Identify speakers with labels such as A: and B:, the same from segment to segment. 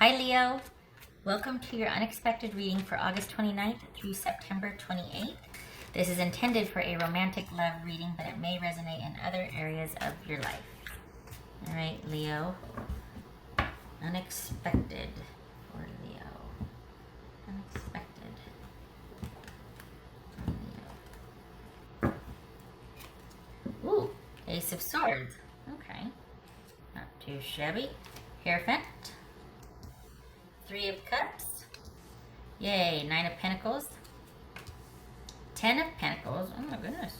A: Hi Leo, welcome to your unexpected reading for August 29th through September 28th. This is intended for a romantic love reading, but it may resonate in other areas of your life. All right, Leo, unexpected for Leo. Unexpected for Leo. Ooh, Ace of Swords. Okay, not too shabby. Hierophant. Three of Cups. Yay, Nine of Pentacles. 10 of Pentacles. Oh my goodness.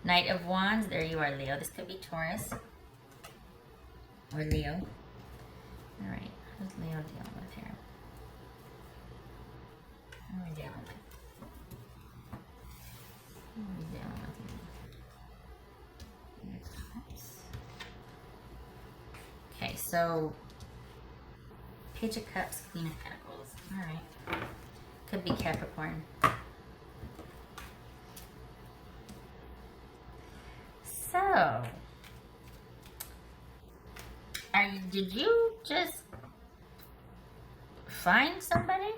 A: Knight of Wands. There you are, Leo. This could be Taurus. Or Leo. Alright, who's Leo dealing with here? What are we dealing with? What are we dealing with? Okay, so Page of Cups, Queen of Pentacles. Alright. Could be Capricorn. So, did you just find somebody?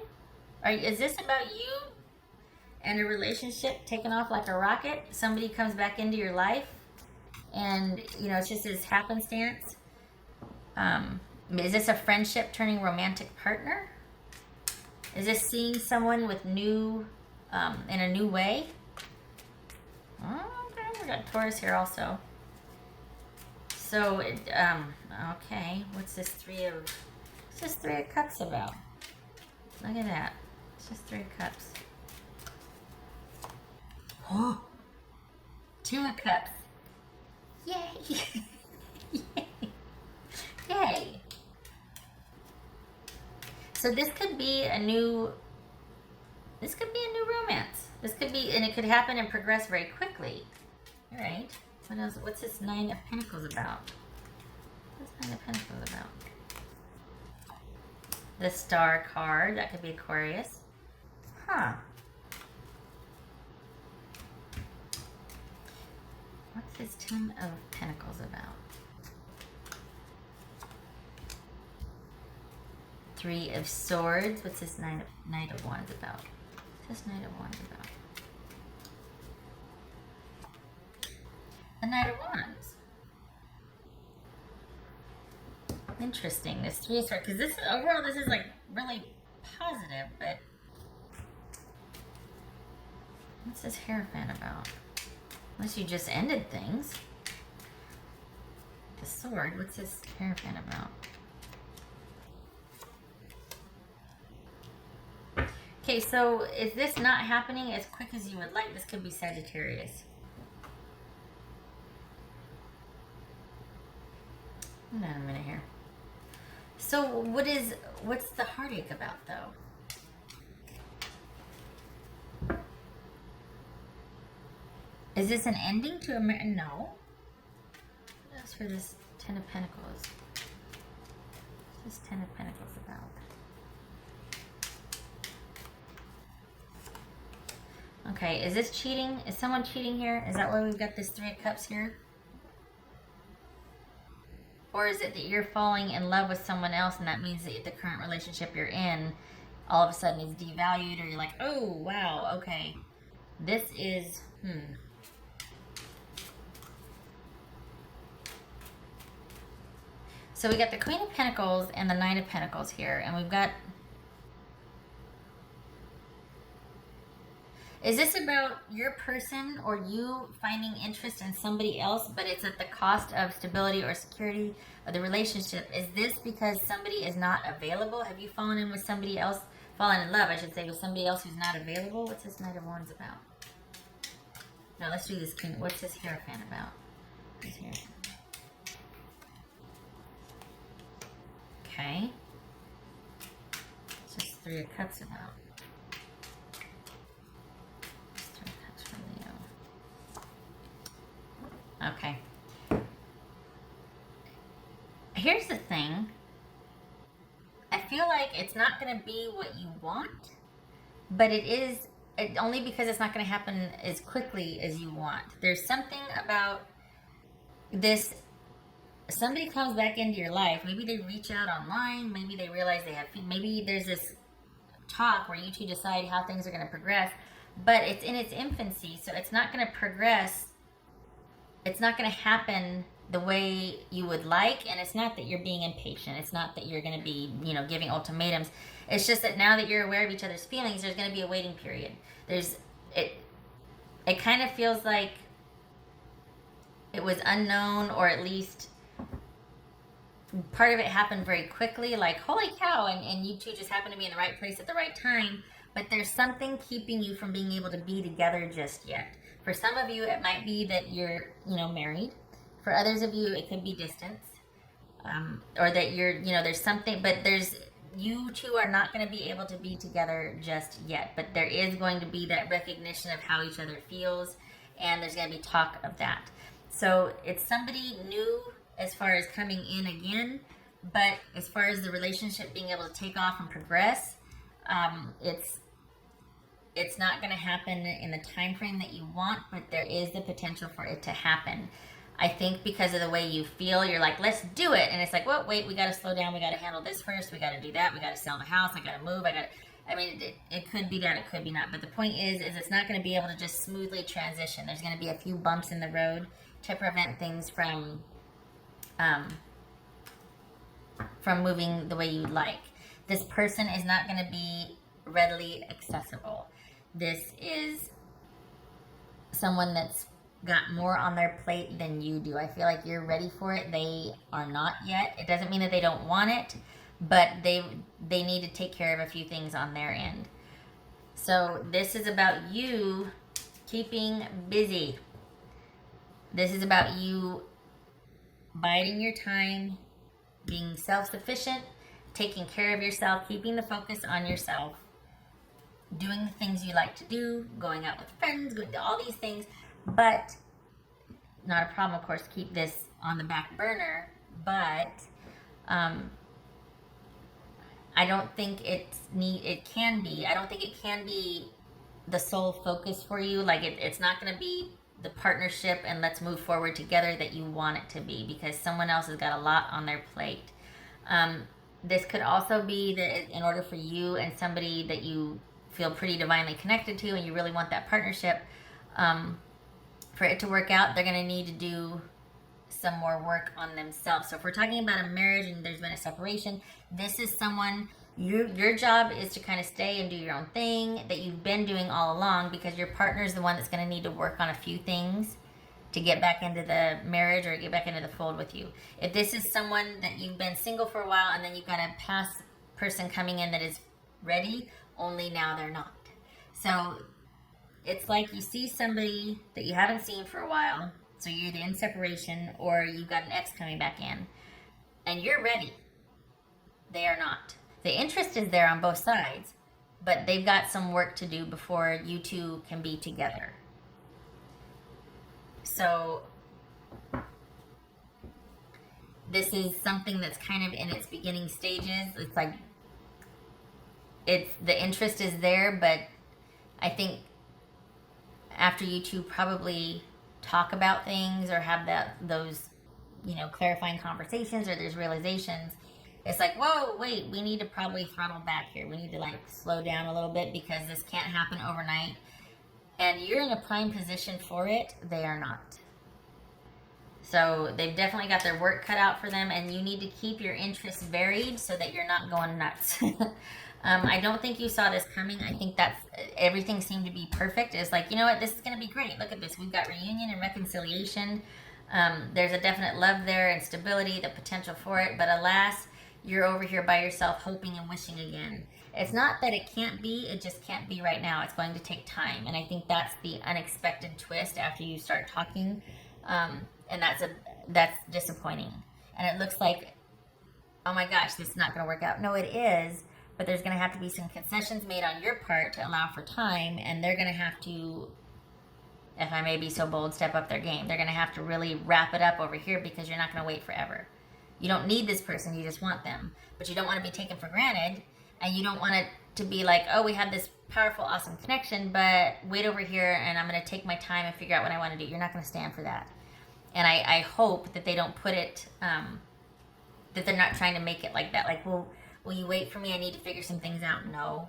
A: Is this about you and a relationship taking off like a rocket? Somebody comes back into your life and, it's just this happenstance. Is this a friendship turning romantic partner? Is this seeing someone with new, in a new way? Oh, okay, we got Taurus here also. So, okay, what's this Three of Cups about? Look at that. It's just Three of Cups. Oh, Two of Cups. Yay! Yay! Yay! So this could be a new romance. This could be, and it could happen and progress very quickly. All right. What else? What's this Nine of Pentacles about? What's Nine of Pentacles about? The Star card. That could be Aquarius. Huh. What's this Ten of Pentacles about? Three of Swords. What's this Knight of Wands about? What's this Knight of Wands about? The Knight of Wands. Interesting. This Three of Swords, because this overall this is like really positive, but what's this Hierophant about? Unless you just ended things. The Sword. What's this Hierophant about? Okay, so is this not happening as quick as you would like? This could be Sagittarius. Hold on a minute here. So what's the heartache about though? Is this an ending to a marriage? No. What else for this Ten of Pentacles? What's this Ten of Pentacles about? Okay, is this cheating? Is someone cheating here? Is that why we've got this Three of Cups here? Or is it that you're falling in love with someone else and that means that the current relationship you're in all of a sudden is devalued, or you're like, oh, wow, okay. This is, So we got the Queen of Pentacles and the Nine of Pentacles here, and we've got... Is this about your person or you finding interest in somebody else, but it's at the cost of stability or security of the relationship? Is this because somebody is not available? Have you fallen in with somebody else, fallen in love, I should say, with somebody else who's not available? What's this Knight of Wands about? No, let's do this. What's this Hierophant about? What's Hierophant? Okay. It's just Three of Cups about. Okay. Here's the thing. I feel like it's not going to be what you want, but it is only because it's not going to happen as quickly as you want. There's something about this somebody comes back into your life. Maybe they reach out online. Maybe they realize they have, maybe there's this talk where you two decide how things are going to progress, but it's in its infancy, so it's not going to progress. It's not going to happen the way you would like, and it's not that you're being impatient. It's not that you're going to be, giving ultimatums. It's just that now that you're aware of each other's feelings, there's going to be a waiting period. It kind of feels like it was unknown, or at least part of it happened very quickly, like holy cow, and you two just happen to be in the right place at the right time, but there's something keeping you from being able to be together just yet. For some of you, it might be that you're, married. For others of you, it could be distance, or that you're, there's something, but you two are not going to be able to be together just yet, but there is going to be that recognition of how each other feels, and there's going to be talk of that. So it's somebody new as far as coming in again, but as far as the relationship being able to take off and progress, it's not going to happen in the time frame that you want, but there is the potential for it to happen. I think because of the way you feel, you're like, let's do it. And it's like, well, wait, we got to slow down. We got to handle this first. We got to do that. We got to sell the house. I got to move. It could be that, it could be not. But the point is it's not going to be able to just smoothly transition. There's going to be a few bumps in the road to prevent things from moving the way you'd like. This person is not going to be readily accessible. This is someone that's got more on their plate than you do. I feel like you're ready for it. They are not yet. It doesn't mean that they don't want it, but they need to take care of a few things on their end. So this is about you keeping busy. This is about you biding your time, being self-sufficient, taking care of yourself, keeping the focus on yourself, doing the things you like to do, going out with friends, going to all these things, but not a problem, of course, to keep this on the back burner, but I don't think I don't think it can be the sole focus for you. Like it's not going to be the partnership and let's move forward together that you want it to be, because someone else has got a lot on their plate. This could also be that in order for you and somebody that you feel pretty divinely connected to and you really want that partnership, for it to work out, they're going to need to do some more work on themselves. So if we're talking about a marriage and there's been a separation, this is someone, your job is to kind of stay and do your own thing that you've been doing all along, because your partner is the one that's going to need to work on a few things to get back into the marriage or get back into the fold with you. If this is someone that you've been single for a while and then you've got a past person coming in that is ready, only now they're not. So it's like you see somebody that you haven't seen for a while, so you're either in separation or you've got an ex coming back in, and you're ready. They are not. The interest is there on both sides, but they've got some work to do before you two can be together. So this is something that's kind of in its beginning stages. It's like the interest is there, but I think after you two probably talk about things or have those clarifying conversations, or there's realizations, it's like, whoa, wait, we need to probably throttle back here. We need to slow down a little bit, because this can't happen overnight. And you're in a prime position for it. They are not. So they've definitely got their work cut out for them, and you need to keep your interests varied so that you're not going nuts. I don't think you saw this coming. I think everything seemed to be perfect. It's like, you know what, this is going to be great. Look at this. We've got reunion and reconciliation. There's a definite love there and stability, the potential for it. But alas, you're over here by yourself hoping and wishing again. It's not that it can't be, it just can't be right now. It's going to take time. And I think that's the unexpected twist after you start talking. And that's disappointing. And it looks like, oh my gosh, this is not going to work out. No, it is. But there's going to have to be some concessions made on your part to allow for time. And they're going to have to, if I may be so bold, step up their game. They're going to have to really wrap it up over here, because you're not going to wait forever. You don't need this person, you just want them. But you don't want to be taken for granted. And you don't want it to be like, oh, we have this powerful, awesome connection, but wait over here and I'm going to take my time and figure out what I want to do. You're not going to stand for that. And I hope that they don't put it, that they're not trying to make it like that. Like, well, will you wait for me? I need to figure some things out. No,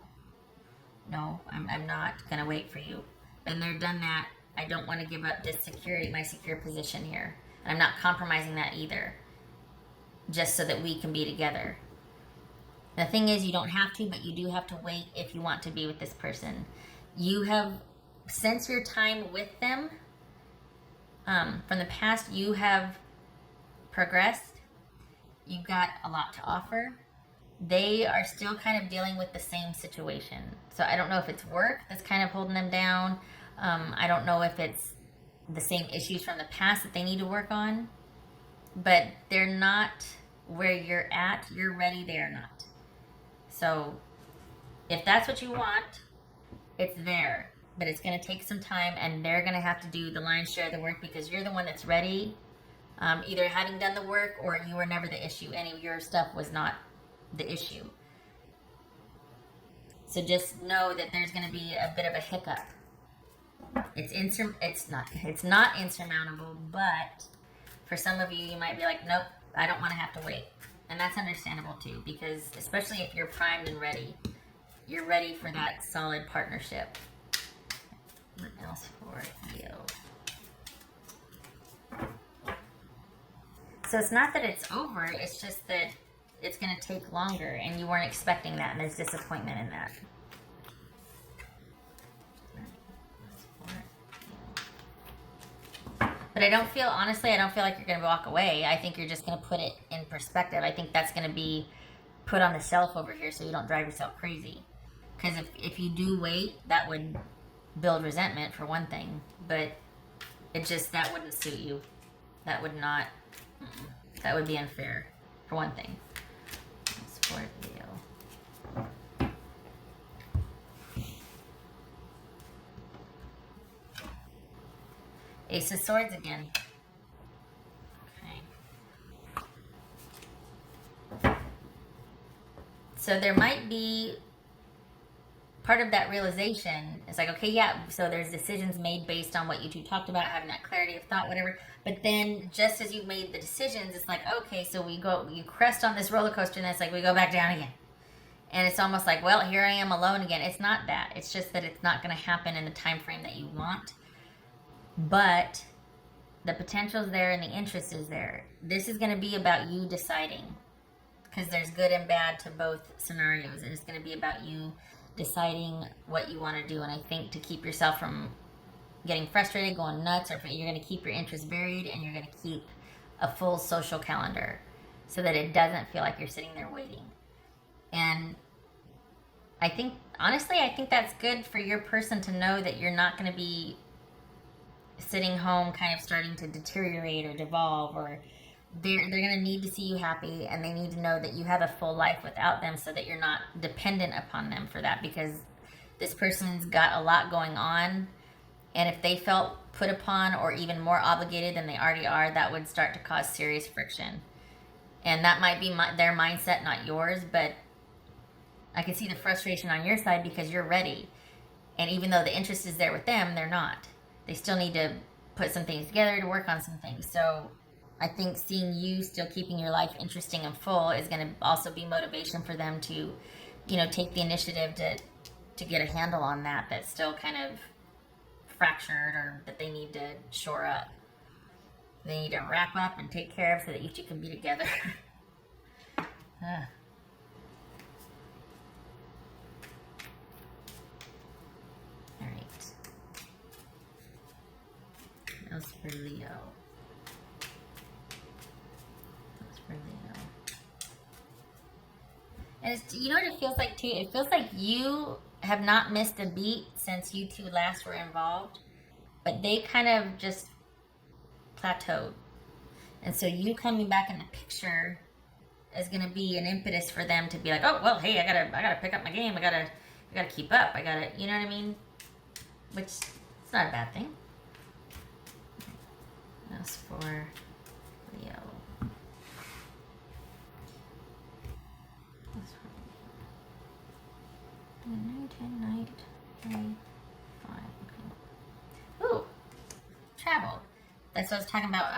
A: I'm not going to wait for you. And they're done that. I don't want to give up this security, my secure position here. And I'm not compromising that either, just so that we can be together. The thing is, you don't have to, but you do have to wait if you want to be with this person. You have, since your time with them, from the past, you have progressed. You've got a lot to offer. They are still kind of dealing with the same situation. So I don't know if it's work that's kind of holding them down. I don't know if it's the same issues from the past that they need to work on. But they're not where you're at. You're ready, they're not. So if that's what you want, it's there. But it's going to take some time, and they're going to have to do the lion's share of the work because you're the one that's ready. Either having done the work or you were never the issue. Any of your stuff was not the issue. So just know that there's going to be a bit of a hiccup. It's not insurmountable, but for some of you, you might be like, nope, I don't want to have to wait. And that's understandable too, because especially if you're primed and ready, you're ready for that solid partnership. What else for you? So it's not that it's over, it's just that it's going to take longer, and you weren't expecting that, and there's disappointment in that. But I don't feel like you're going to walk away. I think you're just going to put it in perspective. I think that's going to be put on the shelf over here so you don't drive yourself crazy. Because if you do wait, that would build resentment for one thing. But that wouldn't suit you. That would not, that would be unfair for one thing. Scorpio. Ace of Swords again. Okay. So there might be part of that realization. It's like, okay, yeah, so there's decisions made based on what you two talked about, having that clarity of thought, whatever. But then just as you've made the decisions, it's like, okay, so you crest on this roller coaster, and it's like we go back down again. And it's almost like, well, here I am alone again. It's not that. It's just that it's not going to happen in the time frame that you want. But the potential is there and the interest is there. This is going to be about you deciding, because there's good and bad to both scenarios. And it's going to be about you deciding what you want to do. And I think to keep yourself from getting frustrated, going nuts, or you're going to keep your interests varied, and you're going to keep a full social calendar so that it doesn't feel like you're sitting there waiting. And I think, honestly, that's good for your person to know that you're not going to be sitting home kind of starting to deteriorate or devolve, or they're going to need to see you happy, and they need to know that you have a full life without them so that you're not dependent upon them for that, because this person's got a lot going on, and if they felt put upon or even more obligated than they already are, that would start to cause serious friction. And that might be their mindset, not yours, but I can see the frustration on your side because you're ready. And even though the interest is there with them, they're not. They still need to put some things together to work on some things. So I think seeing you still keeping your life interesting and full is going to also be motivation for them to, take the initiative to get a handle on that that's still kind of fractured, or that they need to shore up. They need to wrap up and take care of so that you two can be together. Else for Leo. And you know what it feels like too? It feels like you have not missed a beat since you two last were involved, but they kind of just plateaued. And so you coming back in the picture is going to be an impetus for them to be like, oh, well, hey, I gotta pick up my game. I gotta keep up. You know what I mean? Which it's not a bad thing. That's for Leo. Night, 3, 5. Okay. Ooh, travel. That's what I was talking about.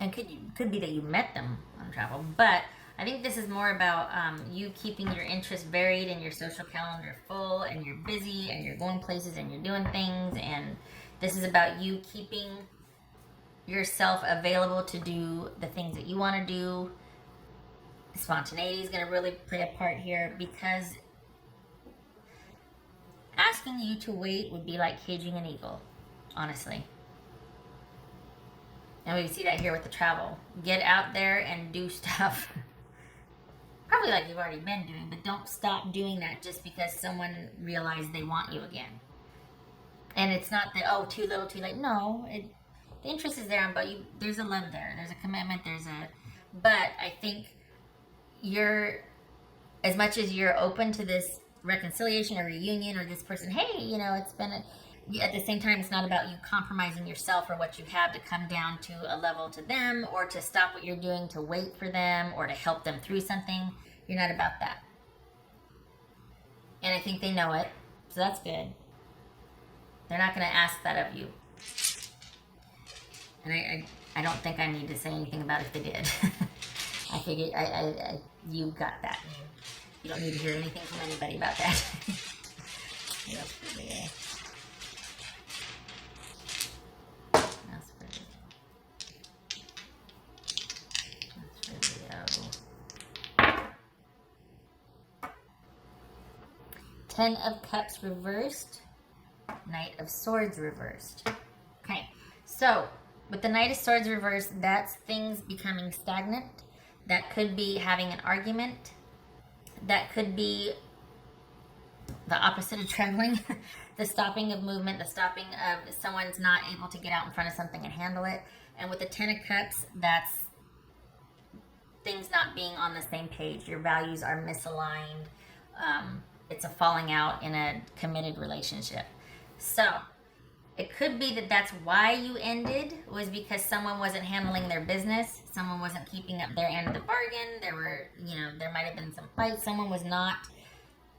A: And could be that you met them on travel, but I think this is more about you keeping your interests varied and your social calendar full, and you're busy and you're going places and you're doing things, and this is about you keeping yourself available to do the things that you want to do. Spontaneity is going to really play a part here, because asking you to wait would be like caging an eagle, honestly. And we see that here with the travel. Get out there and do stuff. Probably like you've already been doing, but don't stop doing that just because someone realized they want you again. And it's not that, oh, too little, too late. No, the interest is there, but there's a love there. There's a commitment. But I think as much as you're open to this reconciliation or reunion, or this person, hey, it's been at the same time, it's not about you compromising yourself or what you have to come down to a level to them, or to stop what you're doing to wait for them, or to help them through something. You're not about that. And I think they know it, so that's good. They're not going to ask that of you. And I don't think I need to say anything about if they did. I figured you got that. You don't need to hear anything from anybody about that. Yep. Yeah. That's for Leo. 10 of Cups reversed. Knight of Swords reversed. Okay, so with the Knight of Swords reversed, that's things becoming stagnant. That could be having an argument. That could be the opposite of traveling. The stopping of movement, the stopping of someone's not able to get out in front of something and handle it. And with the 10 of Cups, that's things not being on the same page. Your values are misaligned. It's a falling out in a committed relationship. So it could be that that's why you ended, was because someone wasn't handling their business. Someone wasn't keeping up their end of the bargain. There might have been some fights. Someone was not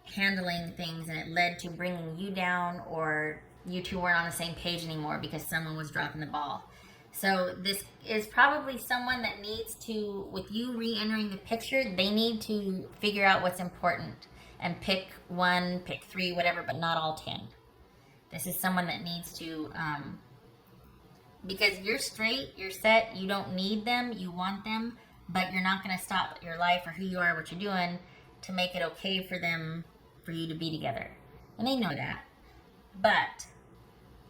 A: handling things, and it led to bringing you down, or you two weren't on the same page anymore because someone was dropping the ball. So this is probably someone that needs to, with you re-entering the picture, they need to figure out what's important and pick one, pick three, whatever, but not all 10. This is someone that needs to, because you're straight, you're set, you don't need them, you want them, but you're not going to stop your life or who you are, what you're doing, to make it okay for them, for you to be together. And they know that. But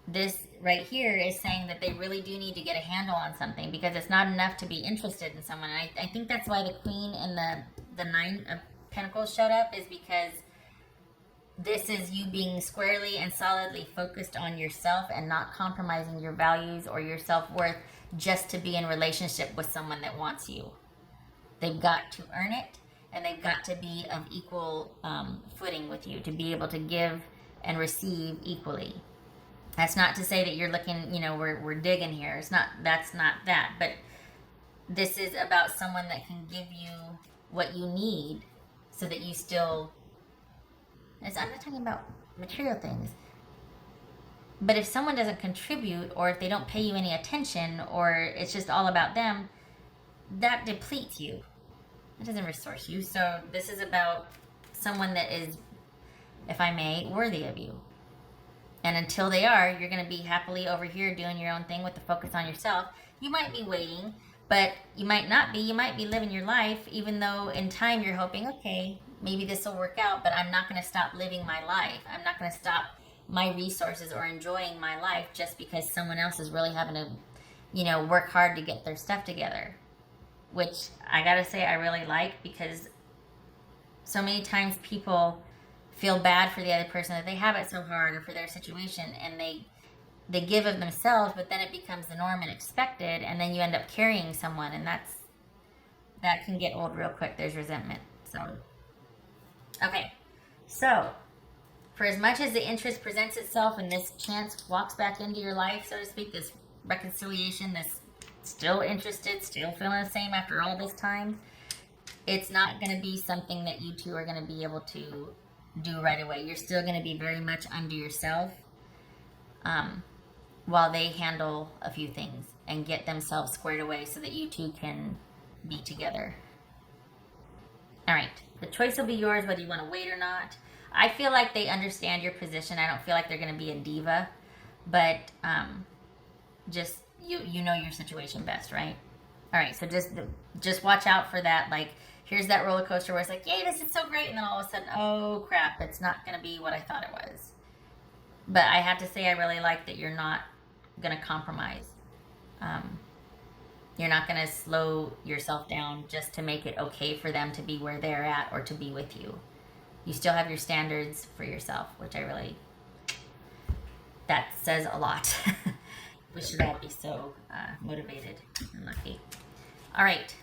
A: this right here is saying that they really do need to get a handle on something, because it's not enough to be interested in someone. And I think that's why the Queen and the Nine of Pentacles showed up, is because this is you being squarely and solidly focused on yourself and not compromising your values or your self-worth just to be in relationship with someone that wants you. They've got to earn it, and they've got to be of equal footing with you, to be able to give and receive equally. That's not to say that you're looking, we're digging here. That's not that. But this is about someone that can give you what you need so that you still... I'm not talking about material things. But if someone doesn't contribute, or if they don't pay you any attention, or it's just all about them, that depletes you. It doesn't resource you. So this is about someone that is, if I may, worthy of you. And until they are, you're going to be happily over here doing your own thing with the focus on yourself. You might be waiting, but you might not be. You might be living your life, even though in time you're hoping, okay, maybe this will work out, but I'm not going to stop living my life. I'm not going to stop my resources or enjoying my life just because someone else is really having to, work hard to get their stuff together. Which I got to say I really like, because so many times people feel bad for the other person, that they have it so hard, or for their situation, and they give of themselves, but then it becomes the norm and expected, and then you end up carrying someone, and that can get old real quick. There's resentment. So okay, so for as much as the interest presents itself and this chance walks back into your life, so to speak, this reconciliation, this still interested, still feeling the same after all this time, it's not going to be something that you two are going to be able to do right away. You're still going to be very much under yourself. while they handle a few things and get themselves squared away so that you two can be together. All right. The choice will be yours whether you want to wait or not. I feel like they understand your position. I don't feel like they're going to be a diva, but just you know your situation best, right? All right. So just watch out for that. Like, here's that roller coaster where it's like, yay, this is so great, and then all of a sudden, oh crap, it's not going to be what I thought it was. But I have to say, I really like that you're not going to compromise. You're not going to slow yourself down just to make it okay for them to be where they're at or to be with you. You still have your standards for yourself, which that says a lot. We should all be so motivated and lucky. All right.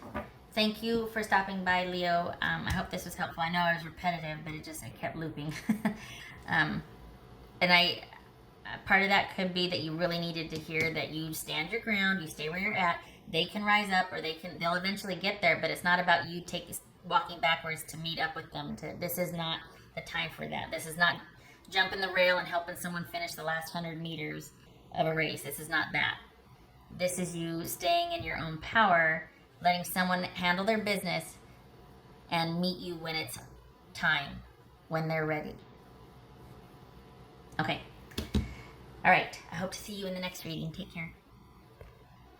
A: Thank you for stopping by, Leo. I hope this was helpful. I know I was repetitive, but it kept looping. And part of that could be that you really needed to hear that you stand your ground, you stay where you're at. They can rise up, or they'll eventually get there, but it's not about you walking backwards to meet up with them. This is not the time for that. This is not jumping the rail and helping someone finish the last 100 meters of a race. This is not that. This is you staying in your own power, letting someone handle their business and meet you when it's time, when they're ready. Okay. All right. I hope to see you in the next reading. Take care.